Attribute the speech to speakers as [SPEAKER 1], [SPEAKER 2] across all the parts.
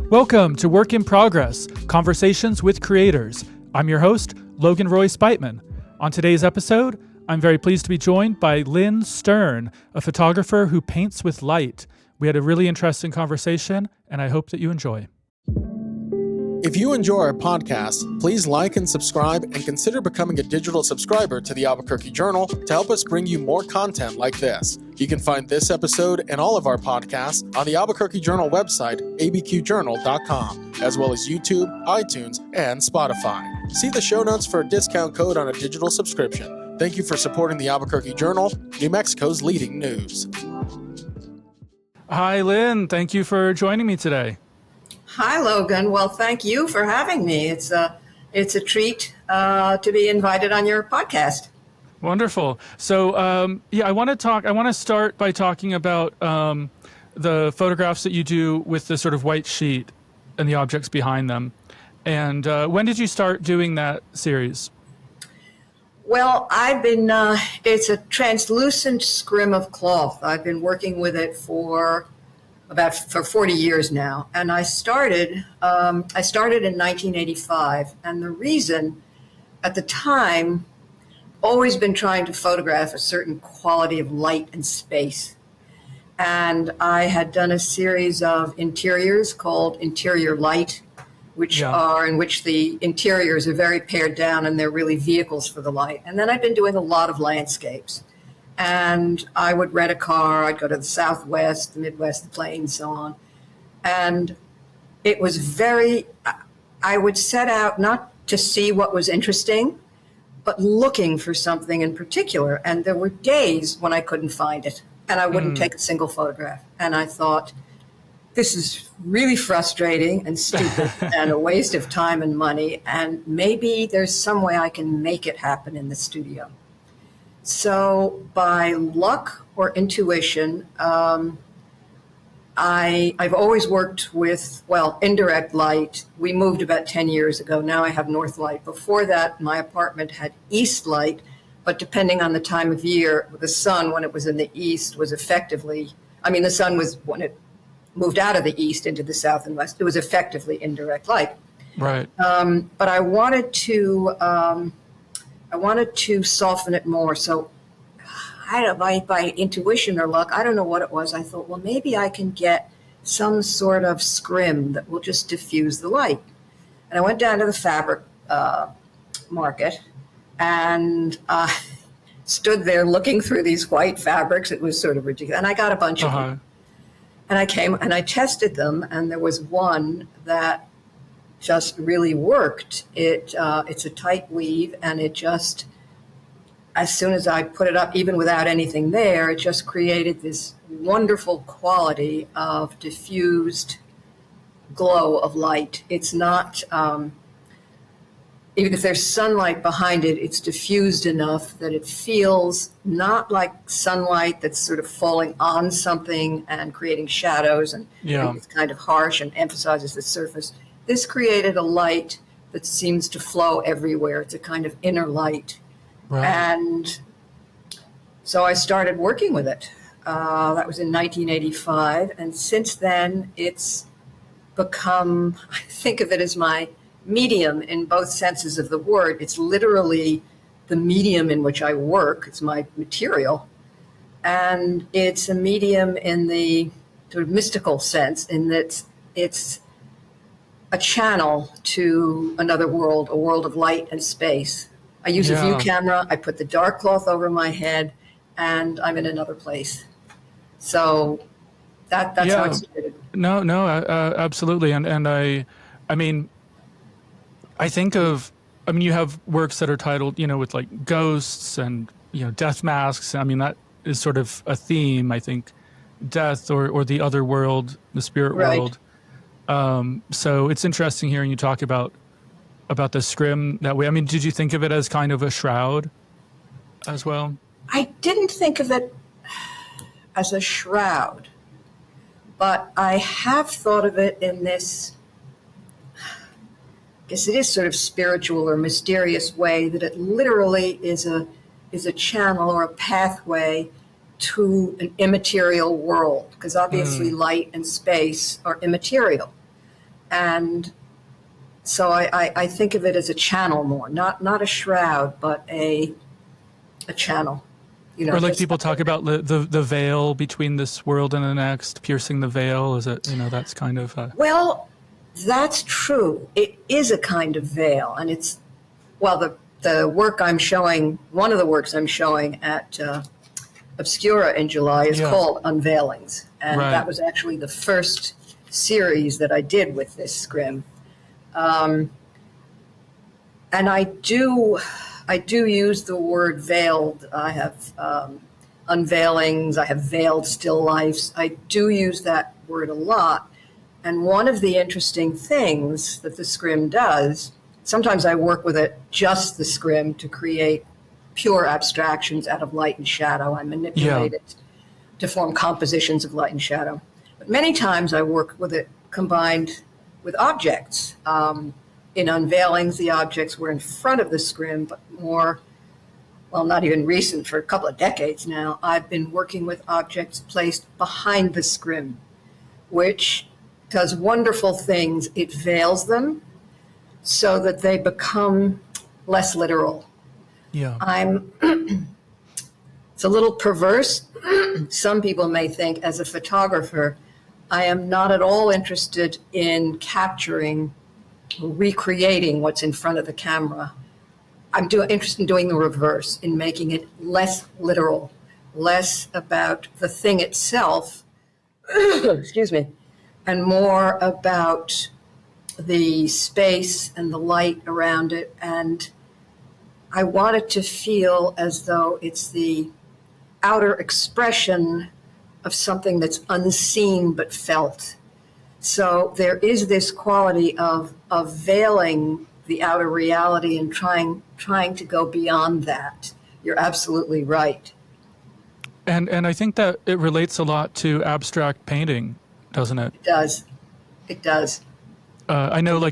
[SPEAKER 1] Welcome to Work in Progress, Conversations with Creators. I'm your host, Logan Beitmen. On today's episode, I'm very pleased to be joined by LYNN STERN, a photographer who paints with light. We had a really interesting conversation, and I hope that you enjoy.
[SPEAKER 2] If you enjoy our podcast, please like and subscribe and consider becoming a digital subscriber to the Albuquerque Journal to help us bring you more content like this. You can find this episode and all of our podcasts on the Albuquerque Journal website, abqjournal.com, as well as YouTube, iTunes, and Spotify. See the show notes for a discount code on a digital subscription. Thank you for supporting the Albuquerque Journal, New Mexico's leading news.
[SPEAKER 1] Hi, Lynn. Thank you for joining me today.
[SPEAKER 3] Hi, Logan. Well, thank you for having me. It's a treat to be invited on your podcast.
[SPEAKER 1] Wonderful. So, I want to start by talking about the photographs that you do with the sort of white sheet and the objects behind them. And when did you start doing that series?
[SPEAKER 3] Well, I've been, it's a translucent scrim of cloth. I've been working with it for 40 years now. And I started in 1985. And the reason at the time, always been trying to photograph a certain quality of light and space. And I had done a series of interiors called Interior Light, in which the interiors are very pared down and they're really vehicles for the light. And then I've been doing a lot of landscapes. And I would rent a car, I'd go to the Southwest, the Midwest, the Plains, so on. And it was I would set out not to see what was interesting, but looking for something in particular. And there were days when I couldn't find it and I wouldn't take a single photograph. And I thought, this is really frustrating and stupid and a waste of time and money. And maybe there's some way I can make it happen in the studio. So by luck or intuition, I've always worked with, indirect light. We moved about 10 years ago. Now I have north light. Before that, my apartment had east light, but depending on the time of year, the sun, when it was in the east, was effectively, the sun was, when it moved out of the east into the south and west, it was effectively indirect light.
[SPEAKER 1] Right.
[SPEAKER 3] But I wanted to soften it more. So by intuition or luck, I don't know what it was. I thought, well, maybe I can get some sort of scrim that will just diffuse the light. And I went down to the fabric market and stood there looking through these white fabrics. It was sort of ridiculous. And I got a bunch of them. And I came and I tested them, and there was one that just really worked. It's a tight weave, and it just, as soon as I put it up, even without anything there, it just created this wonderful quality of diffused glow of light. It's not, even if there's sunlight behind it, it's diffused enough that it feels not like sunlight that's sort of falling on something and creating shadows and it's kind of harsh and emphasizes the surface. This created a light that seems to flow everywhere. It's a kind of inner light. Right. And so I started working with it. That was in 1985. And since then, it's become, I think of it as my medium in both senses of the word. It's literally the medium in which I work. It's my material. And it's a medium in the sort of mystical sense, in that it's a channel to another world, a world of light and space. I use a view camera, I put the dark cloth over my head, and I'm in another place. So that's how it started.
[SPEAKER 1] No, absolutely. And I think of, you have works that are titled, with like ghosts and, death masks. That is sort of a theme, I think, death or the other world, the spirit world. So it's interesting hearing you talk about the scrim that way. Did you think of it as kind of a shroud as well?
[SPEAKER 3] I didn't think of it as a shroud, but I have thought of it in this, I guess it is sort of spiritual or mysterious way, that it literally is a channel or a pathway to an immaterial world, because obviously light and space are immaterial. And so I think of it as a channel more, not a shroud, but a channel.
[SPEAKER 1] Or like people talk about the veil between this world and the next, piercing the veil. Is it, that's kind of...
[SPEAKER 3] Well, that's true. It is a kind of veil. And it's, well, the work I'm showing, one of the works I'm showing at Obscura in July is called Unveilings. And
[SPEAKER 1] Right.
[SPEAKER 3] that was actually the first series that I did with this scrim. And I do use the word veiled. I have unveilings, I have veiled still lifes. I do use that word a lot. And one of the interesting things that the scrim does, sometimes I work with it, just the scrim, to create pure abstractions out of light and shadow. I manipulate it to form compositions of light and shadow. But many times I work with it combined with objects. In Unveilings, the objects were in front of the scrim, but more, well, not even recent, for a couple of decades now, I've been working with objects placed behind the scrim, which does wonderful things. It veils them so that they become less literal.
[SPEAKER 1] Yeah.
[SPEAKER 3] It's a little perverse. Some people may think, as a photographer, I am not at all interested in capturing, recreating what's in front of the camera. I'm interested in doing the reverse, in making it less literal, less about the thing itself, excuse me, and more about the space and the light around it. And I want it to feel as though it's the outer expression of something that's unseen but felt. So there is this quality of veiling the outer reality and trying to go beyond that. You're absolutely right.
[SPEAKER 1] And I think that it relates a lot to abstract painting, doesn't it?
[SPEAKER 3] It does. It does.
[SPEAKER 1] I know,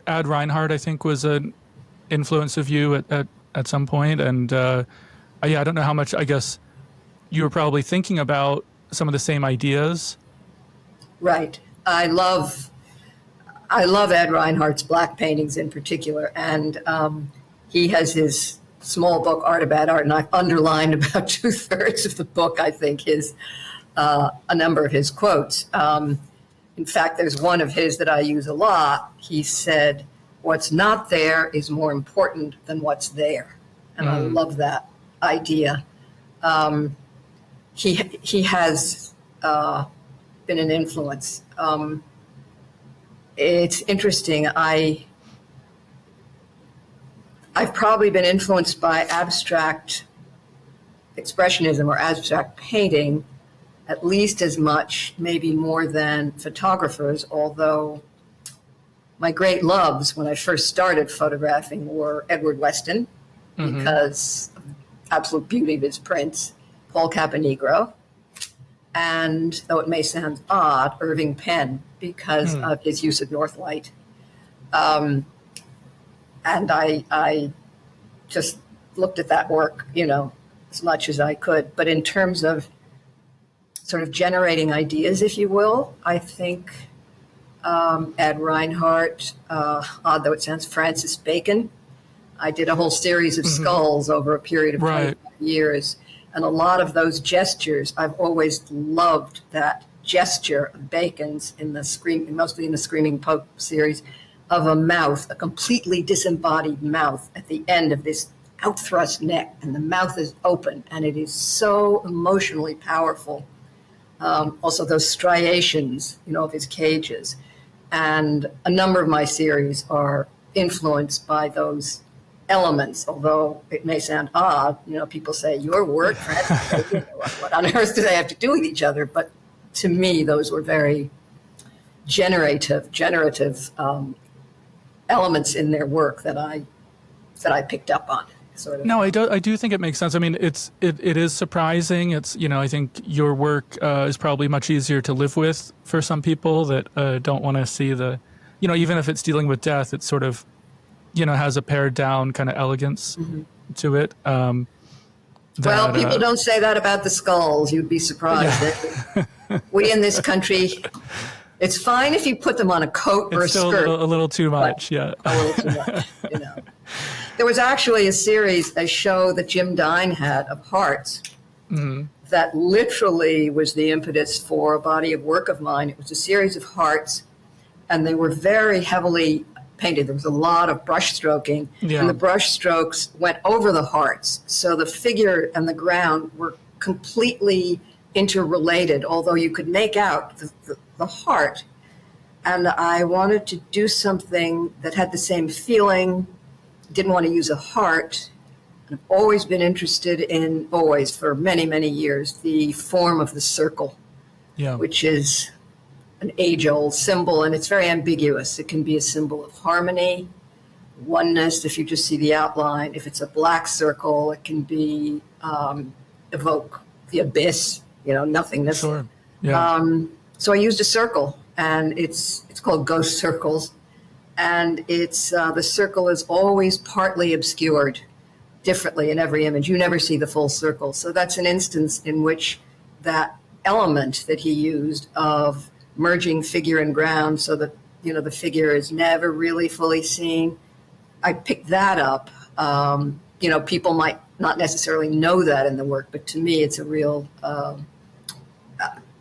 [SPEAKER 1] Ad Reinhardt, I think, was an influence of you at some point. And I don't know how much, I guess, you were probably thinking about some of the same ideas.
[SPEAKER 3] Right. I love Ad Reinhardt's black paintings in particular, and he has his small book, Art About Art, and I've underlined about 2/3 of the book, I think, a number of his quotes. In fact, there's one of his that I use a lot. He said, "What's not there is more important than what's there," and I love that idea. He has been an influence. It's interesting. I've probably been influenced by abstract expressionism or abstract painting at least as much, maybe more than photographers, although my great loves when I first started photographing were Edward Weston, because of the absolute beauty of his prints, Paul Caponegro, and, though it may sound odd, Irving Penn, because of his use of north light. And I just looked at that work, as much as I could. But in terms of sort of generating ideas, if you will, I think Ad Reinhardt, odd though it sounds, Francis Bacon. I did a whole series of skulls over a period of 25 years. And a lot of those gestures, I've always loved that gesture of Bacon's mostly in the Screaming Pope series, of a mouth, a completely disembodied mouth at the end of this outthrust neck, and the mouth is open, and it is so emotionally powerful. Also those striations, of his cages. And a number of my series are influenced by those elements, although it may sound odd. People say, your work, Francis, what on earth do they have to do with each other? But to me, those were very generative elements in their work that I picked up on. Sort of.
[SPEAKER 1] No, I do think it makes sense. I mean, it is surprising. It's, I think your work is probably much easier to live with for some people that don't want to see the, even if it's dealing with death, it's sort of, has a pared down kind of elegance to it.
[SPEAKER 3] Well, people don't say that about the skulls. You'd be surprised. We in this country It's fine if you put them on a coat or
[SPEAKER 1] It's
[SPEAKER 3] a
[SPEAKER 1] still
[SPEAKER 3] skirt.
[SPEAKER 1] A little too much, yeah.
[SPEAKER 3] A little too much, you know. There was actually a show that Jim Dine had of hearts that literally was the impetus for a body of work of mine. It was a series of hearts, and they were very heavily painted. There was a lot of brush stroking, and the brush strokes went over the hearts. So the figure and the ground were completely interrelated, although you could make out the heart. And I wanted to do something that had the same feeling, didn't want to use a heart. I've always been interested in, for many, many years, the form of the circle, which is an age-old symbol, and it's very ambiguous. It can be a symbol of harmony, oneness, if you just see the outline. If it's a black circle, it can be evoke the abyss, nothingness.
[SPEAKER 1] Sure. Yeah.
[SPEAKER 3] So I used a circle, and it's called Ghost Circles, and it's the circle is always partly obscured differently in every image. You never see the full circle. So that's an instance in which that element that he used of merging figure and ground so that, the figure is never really fully seen. I picked that up. People might not necessarily know that in the work, but to me, it's a real,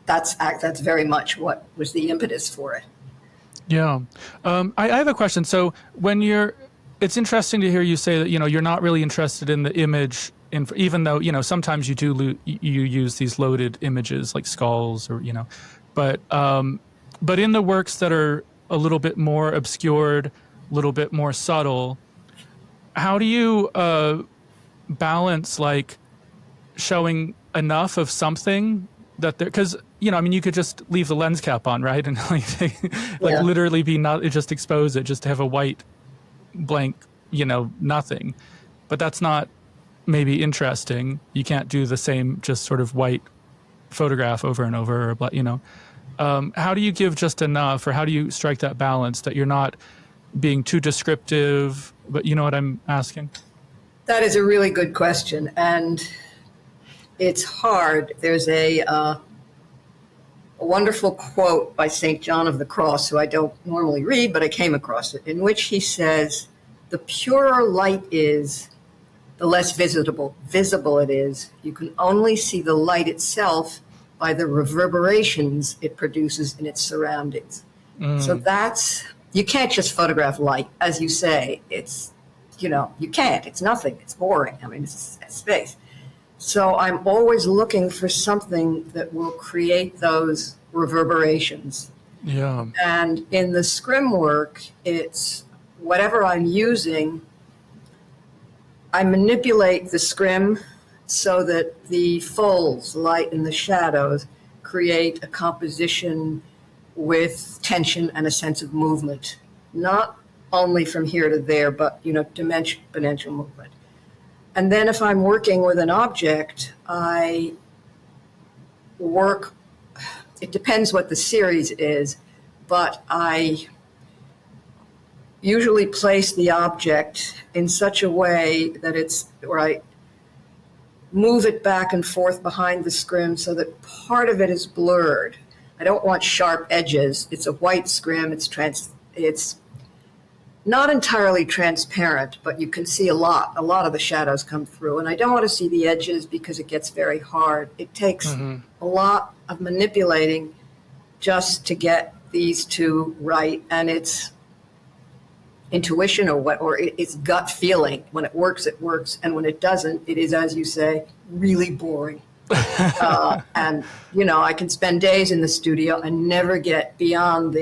[SPEAKER 3] that's very much what was the impetus for it.
[SPEAKER 1] Yeah. I have a question. So it's interesting to hear you say that, you're not really interested in the image, even though, sometimes you do, you use these loaded images like skulls or, but in the works that are a little bit more obscured, a little bit more subtle, how do you balance like showing enough of something that because you could just leave the lens cap on, right, and literally be not just expose it, just to have a white blank, nothing, but that's not maybe interesting. You can't do the same just sort of white photograph over and over, how do you give just enough, or how do you strike that balance that you're not being too descriptive, but you know what I'm asking?
[SPEAKER 3] That is a really good question, and it's hard. There's a wonderful quote by St. John of the Cross, who I don't normally read, but I came across it, in which he says, "The purer light is, the less visible it is. You can only see the light itself by the reverberations it produces in its surroundings." So you can't just photograph light, as you say. It's, you can't. It's nothing. It's boring. It's space. So I'm always looking for something that will create those reverberations.
[SPEAKER 1] Yeah.
[SPEAKER 3] And in the scrim work, it's whatever I'm using, I manipulate the scrim so that the folds, light and the shadows, create a composition with tension and a sense of movement, not only from here to there, but, exponential movement. And then if I'm working with an object, it depends what the series is, but I usually place the object in such a way that where I move it back and forth behind the scrim so that part of it is blurred. I don't want sharp edges. It's a white scrim. It's not entirely transparent, but you can see a lot of the shadows come through. And I don't want to see the edges because it gets very hard. It takes a lot of manipulating just to get these two right. And it's intuition or it's gut feeling. When it works, and when it doesn't, it is, as you say, really boring. And I can spend days in the studio and never get beyond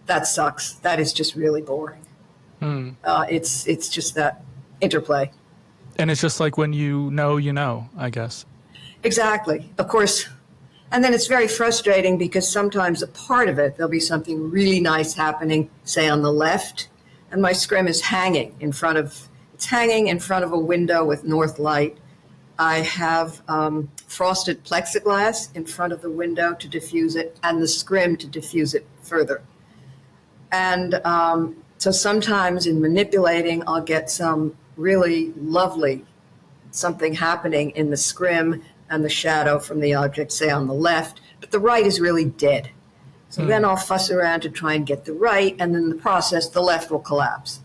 [SPEAKER 3] that sucks. That is just really boring. It's just that interplay.
[SPEAKER 1] And it's just like when I guess.
[SPEAKER 3] Exactly. Of course. And then it's very frustrating because sometimes a part of it, there'll be something really nice happening, say on the left, and my scrim is hanging in front of a window with north light. I have frosted plexiglass in front of the window to diffuse it, and the scrim to diffuse it further. And so sometimes in manipulating, I'll get some really lovely something happening in the scrim and the shadow from the object, say on the left, but the right is really dead. So then I'll fuss around to try and get the right, and then in the process, the left will collapse.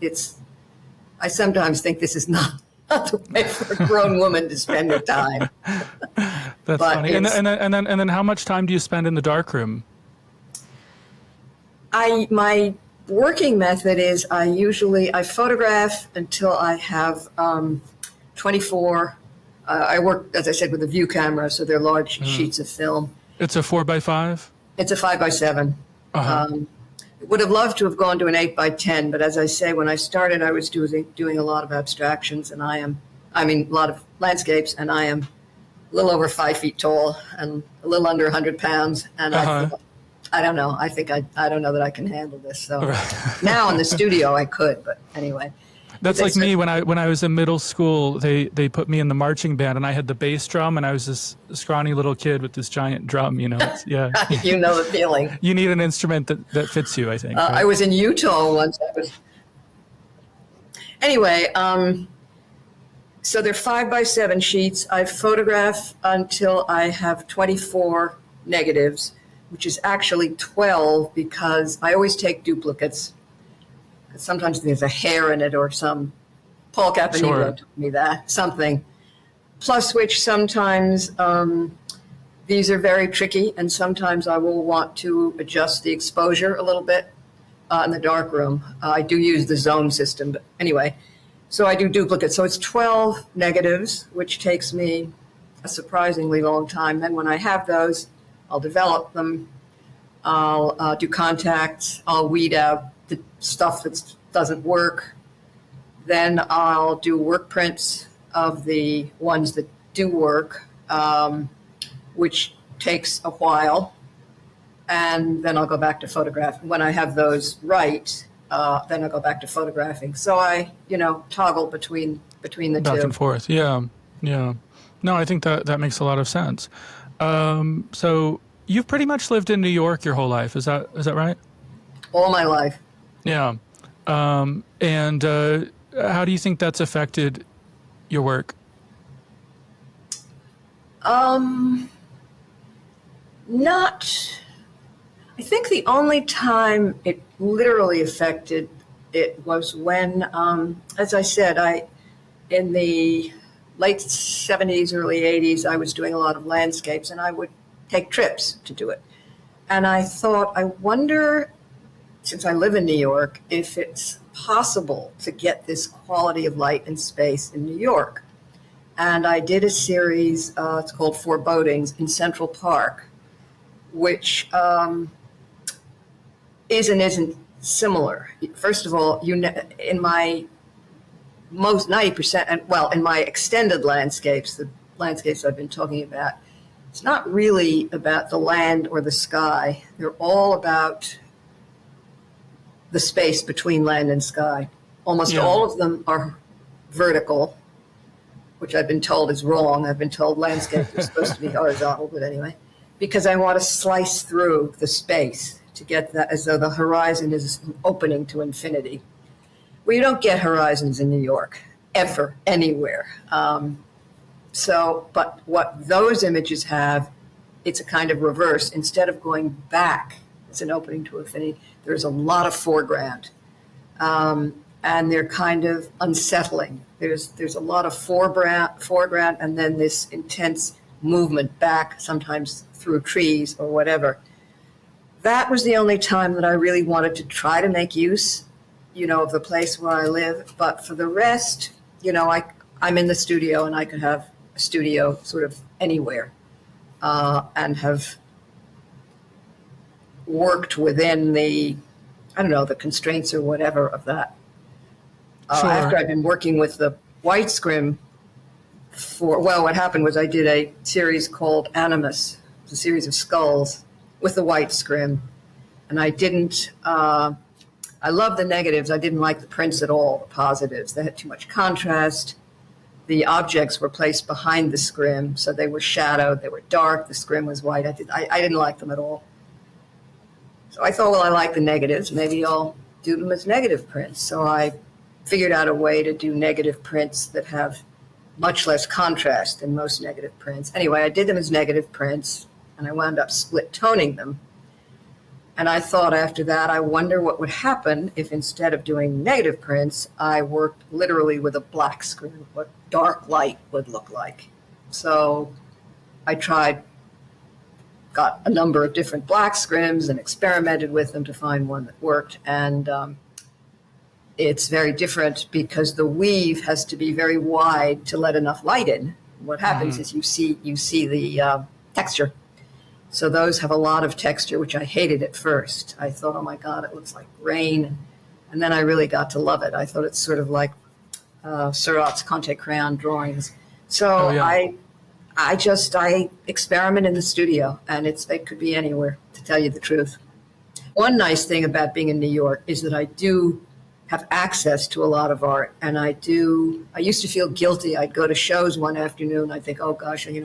[SPEAKER 3] I sometimes think this is not the way for a grown woman to spend her time.
[SPEAKER 1] That's funny. And then how much time do you spend in the darkroom?
[SPEAKER 3] My working method is I photograph until I have 24. I work, as I said, with a view camera, so they're large sheets of film. It's
[SPEAKER 1] a 4x5?
[SPEAKER 3] It's a 5x7. Would have loved to have gone to an 8x10, but as I say, when I started, I was doing a lot of abstractions, and a lot of landscapes, and I am a little over 5 feet tall and a little under 100 pounds, and I don't know. I think I don't know that I can handle this. So now in the studio I could, but anyway.
[SPEAKER 1] That's like me when I was in middle school. They put me in the marching band, and I had the bass drum, and I was this scrawny little kid with this giant drum. You know,
[SPEAKER 3] you know the feeling.
[SPEAKER 1] You need an instrument that fits you, I think. Right?
[SPEAKER 3] I was in Utah once. Anyway, so they're 5x7 sheets. I photograph until I have 24 negatives, which is actually 12 because I always take duplicates. Sometimes there's a hair in it or some Paul Caponegro told me that, something. Plus which sometimes these are very tricky, and sometimes I will want to adjust the exposure a little bit in the darkroom. I do use the zone system, but anyway. So I do duplicates. So it's 12 negatives, which takes me a surprisingly long time. Then when I have those, I'll develop them. I'll do contacts. I'll weed out the stuff that doesn't work. Then I'll do work prints of the ones that do work, which takes a while. And then I'll go back to photographing. When I have those right, then I'll go back to photographing. So I, toggle between the two.
[SPEAKER 1] Back and forth. Yeah. No, I think that makes a lot of sense. So you've pretty much lived in New York your whole life. Is that right?
[SPEAKER 3] All my life.
[SPEAKER 1] Yeah. And how do you think that's affected your work?
[SPEAKER 3] I think the only time it literally affected it was when, as I said, in the late 70s, early 80s, I was doing a lot of landscapes, and I would take trips to do it. And I thought, I wonder, since I live in New York, if it's possible to get this quality of light and space in New York. And I did a series, it's called Forebodings, in Central Park, which is and isn't similar. First of all, in my most 90%, in my extended landscapes, the landscapes I've been talking about, it's not really about the land or the sky. They're all about the space between land and sky. Almost all of them are vertical, which I've been told is wrong. I've been told landscapes are supposed to be horizontal, but anyway, because I want to slice through the space to get that as though the horizon is an opening to infinity. Well, you don't get horizons in New York, ever, anywhere. But what those images have, it's a kind of reverse. Instead of going back, it's an opening to infinity, there's a lot of foreground. And they're kind of unsettling. There's a lot of foreground and then this intense movement back, sometimes through trees or whatever. That was the only time that I really wanted to try to make use, of the place where I live. But for the rest, I'm in the studio, and I could have a studio sort of anywhere, and have worked within the constraints or whatever of that.
[SPEAKER 1] Sure.
[SPEAKER 3] After I've been working with the white scrim what happened was I did a series called Animus, a series of skulls with the white scrim. And I didn't, I love the negatives. I didn't like the prints at all, the positives. They had too much contrast. The objects were placed behind the scrim, so they were shadowed, they were dark, the scrim was white. I didn't like them at all. So I thought, well, I like the negatives. Maybe I'll do them as negative prints. So I figured out a way to do negative prints that have much less contrast than most negative prints. Anyway, I did them as negative prints, and I wound up split toning them. And I thought after that, I wonder what would happen if instead of doing negative prints, I worked literally with a black screen, what dark light would look like. So I got a number of different black scrims and experimented with them to find one that worked. And it's very different because the weave has to be very wide to let enough light in. What happens is you see the texture. So those have a lot of texture, which I hated at first. I thought, oh my God, it looks like rain. And then I really got to love it. I thought it's sort of like Seurat's Conte crayon drawings. So I experiment in the studio, and it could be anywhere, to tell you the truth. One nice thing about being in New York is that I do have access to a lot of art, and I used to feel guilty. I'd go to shows one afternoon, I'd think, oh gosh, I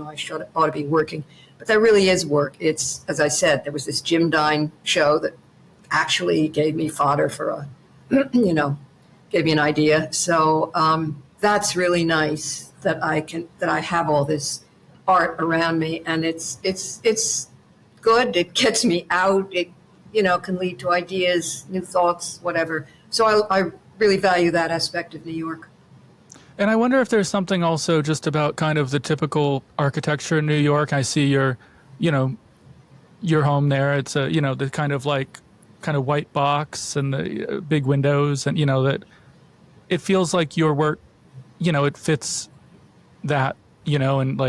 [SPEAKER 3] ought to be working. But that really is work. It's, as I said, there was this Jim Dine show that actually gave me fodder for gave me an idea. So that's really nice that I have all this art around me, and it's good. It gets me out. It can lead to ideas, new thoughts, whatever. So I really value that aspect of New York.
[SPEAKER 1] And I wonder if there's something also just about kind of the typical architecture in New York. I see your home there. It's the kind of white box and the big windows, and that it feels like your work, it fits that, and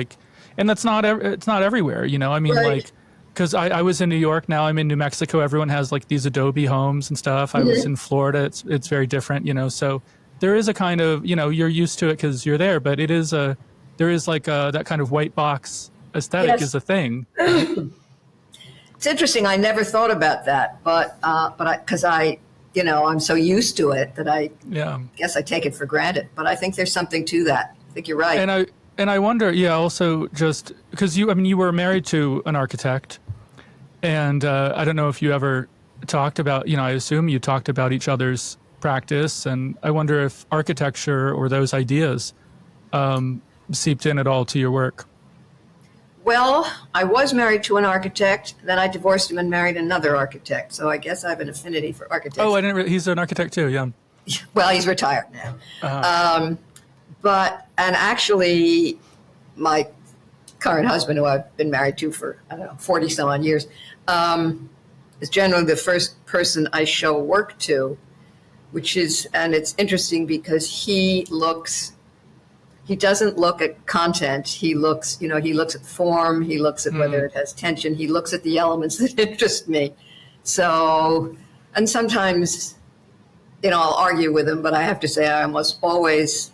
[SPEAKER 1] that's not it's not everywhere. I mean,
[SPEAKER 3] right.
[SPEAKER 1] Because I was in New York, now I'm in New Mexico. Everyone has like these adobe homes and stuff. I was in Florida. It's very different, so there is a kind of, you're used to it because you're there, but there is that kind of white box aesthetic is a thing.
[SPEAKER 3] It's interesting. I never thought about that, but because I'm so used to it that I guess I take it for granted. But I think there's something to that. I think you're right.
[SPEAKER 1] And I wonder, also just because you were married to an architect, and I don't know if you ever talked about, I assume you talked about each other's practice, and I wonder if architecture or those ideas seeped in at all to your work.
[SPEAKER 3] Well, I was married to an architect, then I divorced him and married another architect. So I guess I have an affinity for architects.
[SPEAKER 1] Oh, he's an architect too, yeah.
[SPEAKER 3] Well, he's retired now. Uh-huh. And actually, my current husband, who I've been married to for, 40 some odd years, is generally the first person I show work to, and it's interesting because he doesn't look at content. He looks at form. He looks at whether it has tension. He looks at the elements that interest me. So, and sometimes, I'll argue with him, but I have to say I almost always,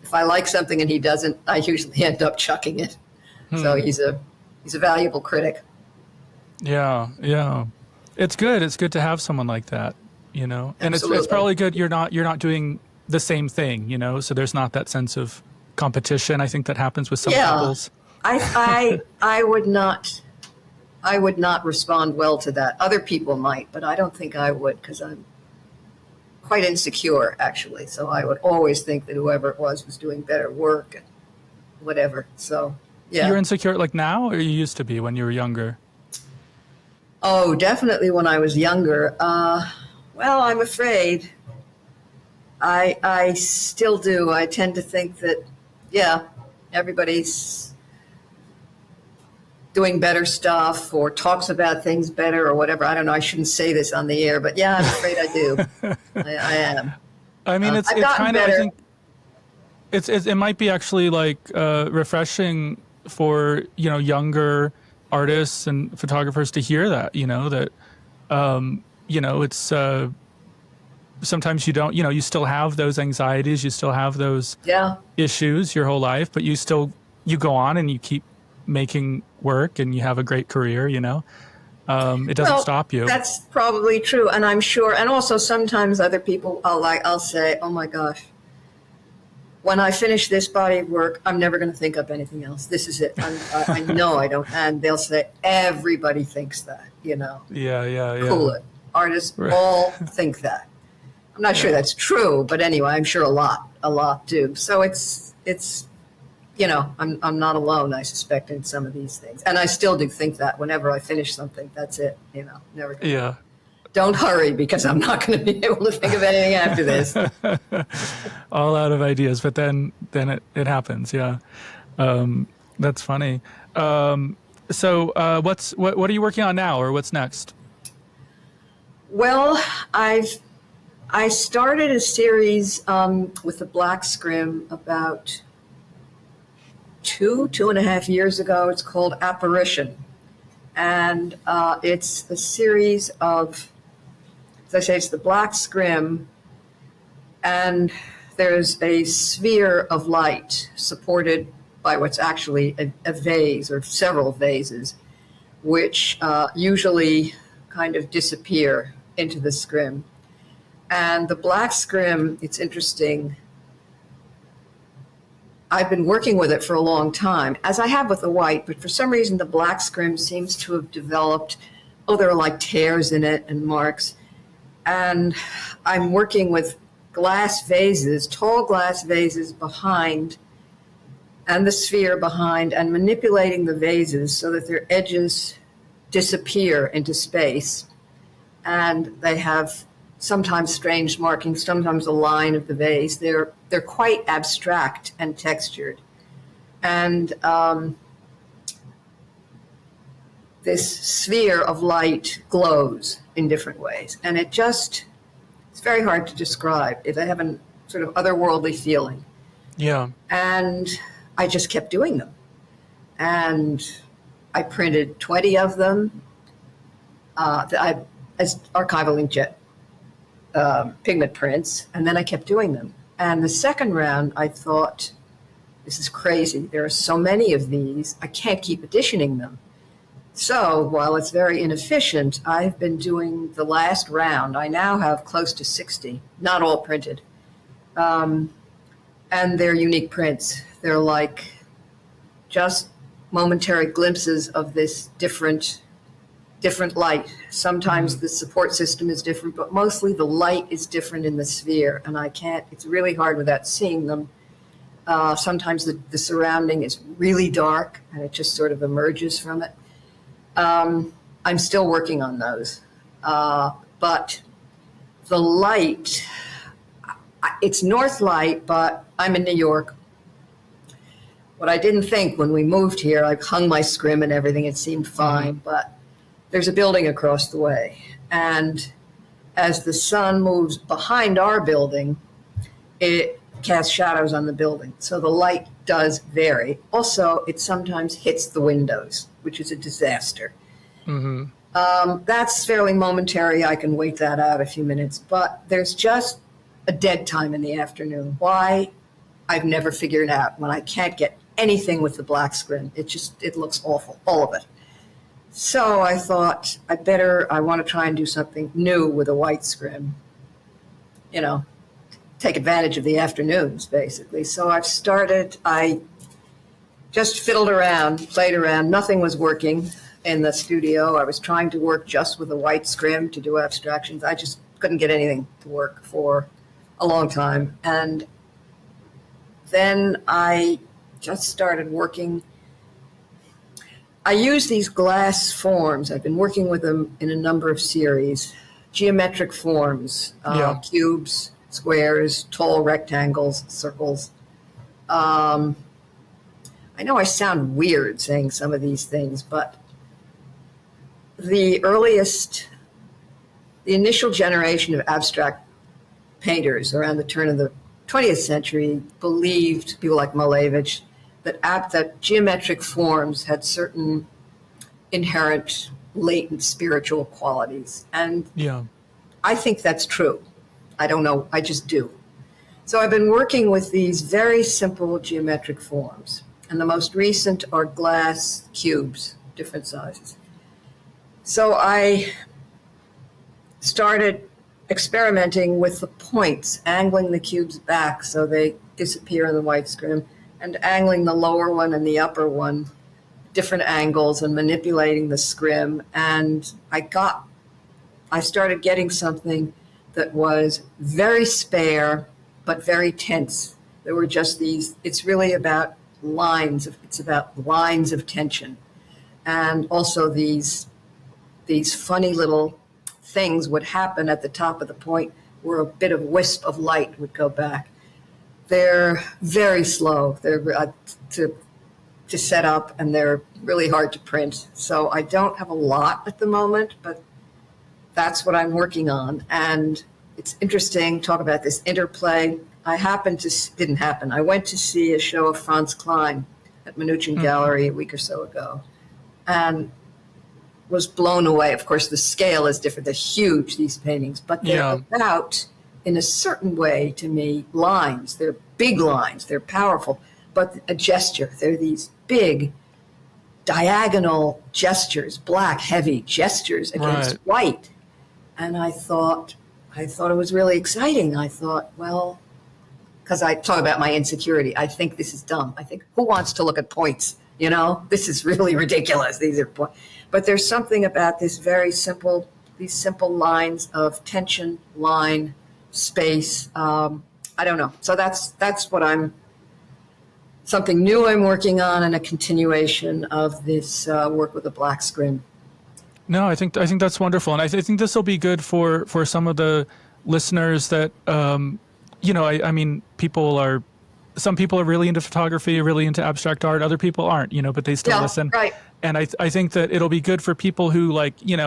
[SPEAKER 3] if I like something and he doesn't, I usually end up chucking it. So he's a valuable critic. Yeah.
[SPEAKER 1] It's good. It's good to have someone like that, and it's probably good you're not doing the same thing, so there's not that sense of competition. I think that happens with some couples.
[SPEAKER 3] I would not respond well to that. Other people might, but I don't think I would, because I'm quite insecure, actually. So I would always think that whoever it was doing better work and whatever. So, yeah.
[SPEAKER 1] You're insecure like now, or you used to be when you were younger?
[SPEAKER 3] Oh, definitely when I was younger. Well, I'm afraid I still do. I tend to think that, everybody's doing better stuff or talks about things better or whatever. I don't know. I shouldn't say this on the air, but I'm afraid I do. I am.
[SPEAKER 1] I mean, it's kind of, I think it might be actually like refreshing for, younger artists and photographers to hear that, it's sometimes you don't, you still have those anxieties, you still have those issues your whole life, but you go on and you keep making work and you have a great career, it doesn't stop you.
[SPEAKER 3] That's probably true. And I'm sure, and also sometimes other people, I'll say, oh my gosh, when I finish this body of work, I'm never going to think of anything else. This is it. I know I don't. And they'll say, everybody thinks that, Yeah. Cool it. Artists all think that. I'm not sure that's true, but anyway, I'm sure a lot do. So it's I'm not alone, I suspect, in some of these things. And I still do think that whenever I finish something, that's it, never.
[SPEAKER 1] Yeah.
[SPEAKER 3] Don't hurry, because I'm not going to be able to think of anything after this.
[SPEAKER 1] All out of ideas, but then it happens. Yeah. That's funny. So what are you working on now, or what's next?
[SPEAKER 3] Well, I started a series with the black scrim about 2.5 years ago. It's called Apparition. And it's a series of, as I say, it's the black scrim, and there's a sphere of light supported by what's actually a vase or several vases, which usually kind of disappear into the scrim. And the black scrim, it's interesting. I've been working with it for a long time, as I have with the white, but for some reason the black scrim seems to have developed, there are like tears in it and marks. And I'm working with glass vases, tall glass vases behind, and the sphere behind, and manipulating the vases so that their edges disappear into space. And they have sometimes strange markings, sometimes a line of the vase. They're quite abstract and textured. And this sphere of light glows in different ways. And it's very hard to describe. They have a sort of otherworldly feeling.
[SPEAKER 1] Yeah.
[SPEAKER 3] And I just kept doing them. And I printed 20 of them as archival inkjet pigment prints, and then I kept doing them. And the second round, I thought, this is crazy. There are so many of these, I can't keep editioning them. So while it's very inefficient, I've been doing the last round. I now have close to 60, not all printed. And they're unique prints. They're like just momentary glimpses of this different light. Sometimes the support system is different, but mostly the light is different in the sphere, and it's really hard without seeing them. Sometimes the surrounding is really dark, and it just sort of emerges from it. I'm still working on those. But the light, it's north light, but I'm in New York. What I didn't think when we moved here, I hung my scrim and everything, it seemed fine, but there's a building across the way. And as the sun moves behind our building, it casts shadows on the building. So the light does vary. Also, it sometimes hits the windows, which is a disaster. Mm-hmm. That's fairly momentary. I can wait that out a few minutes. But there's just a dead time in the afternoon. Why? I've never figured out. When I can't get anything with the black scrim, it looks awful, all of it. So I thought I want to try and do something new with a white scrim, take advantage of the afternoons, basically. So I just fiddled around, played around. Nothing was working in the studio. I was trying to work just with a white scrim to do abstractions. I just couldn't get anything to work for a long time. And then I just started working. I use these glass forms. I've been working with them in a number of series. Geometric forms, cubes, squares, tall rectangles, circles. I know I sound weird saying some of these things, but the initial generation of abstract painters around the turn of the 20th century believed, people like Malevich, that geometric forms had certain inherent latent spiritual qualities. And I think that's true. I don't know, I just do. So I've been working with these very simple geometric forms. And the most recent are glass cubes, different sizes. So I started experimenting with the points, angling the cubes back so they disappear in the white scrim, and angling the lower one and the upper one, different angles, and manipulating the scrim. And I started getting something that was very spare, but very tense. There were just it's really about it's about lines of tension. And also these funny little things would happen at the top of the point where a bit of wisp of light would go back. They're very slow. They're to set up, and they're really hard to print. So I don't have a lot at the moment, but that's what I'm working on. And it's interesting, talk about this interplay. I went to see a show of Franz Klein at Albuquerque Gallery a week or so ago, and was blown away. Of course, the scale is different. They're huge, these paintings, but they're about, in a certain way, to me, lines. They're big lines. They're powerful, but a gesture. They're these big diagonal gestures, black, heavy gestures against white. And I thought it was really exciting. I thought, well, because I talk about my insecurity. I think this is dumb. I think, who wants to look at points? You know, this is really ridiculous. These are points. But there's something about these simple lines of tension, line, space. I don't know. So that's something new I'm working on, and a continuation of this work with a black screen.
[SPEAKER 1] No, I think that's wonderful, and I think this will be good for some of the listeners that I mean, some people are really into photography, really into abstract art. Other people aren't, but they still listen. Right. And I think that it'll be good for people who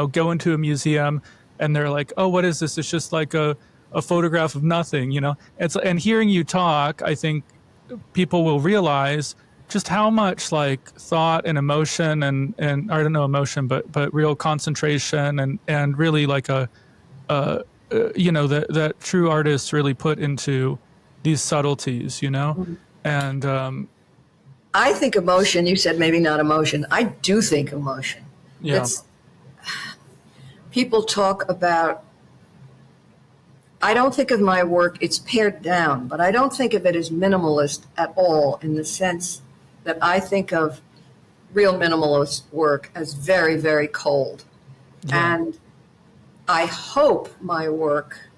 [SPEAKER 1] go into a museum and they're like, oh, what is this? It's just like a photograph of nothing, and hearing you talk, I think people will realize just how much thought and emotion and I don't know emotion, but real concentration and really that true artists really put into these subtleties,
[SPEAKER 3] Mm-hmm.
[SPEAKER 1] And
[SPEAKER 3] I think emotion. You said maybe not emotion. I do think emotion.
[SPEAKER 1] Yeah.
[SPEAKER 3] People talk about. I don't think of my work, it's pared down, but I don't think of it as minimalist at all, in the sense that I think of real minimalist work as very, very cold. Yeah. And I hope my work,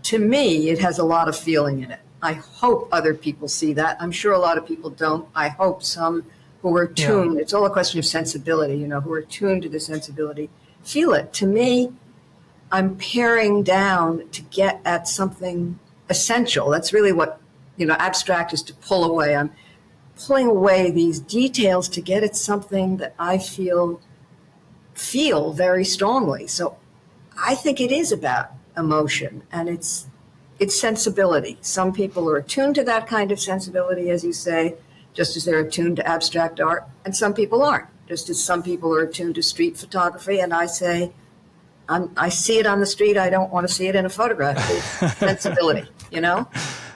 [SPEAKER 3] to me, it has a lot of feeling in it. I hope other people see that. I'm sure a lot of people don't. I hope some who are tuned, it's all a question of sensibility, who are tuned to the sensibility, feel it. To me, I'm paring down to get at something essential. That's really what, abstract is, to pull away. I'm pulling away these details to get at something that I feel very strongly. So I think it is about emotion, and it's sensibility. Some people are attuned to that kind of sensibility, as you say, just as they're attuned to abstract art, and some people aren't, just as some people are attuned to street photography, and I say, I see it on the street. I don't want to see it in a photograph. It's sensibility,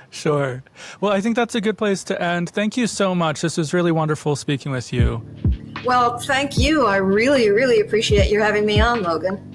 [SPEAKER 1] Sure. Well, I think that's a good place to end. Thank you so much. This was really wonderful speaking with you.
[SPEAKER 3] Well, thank you. I really, really appreciate you having me on, Logan.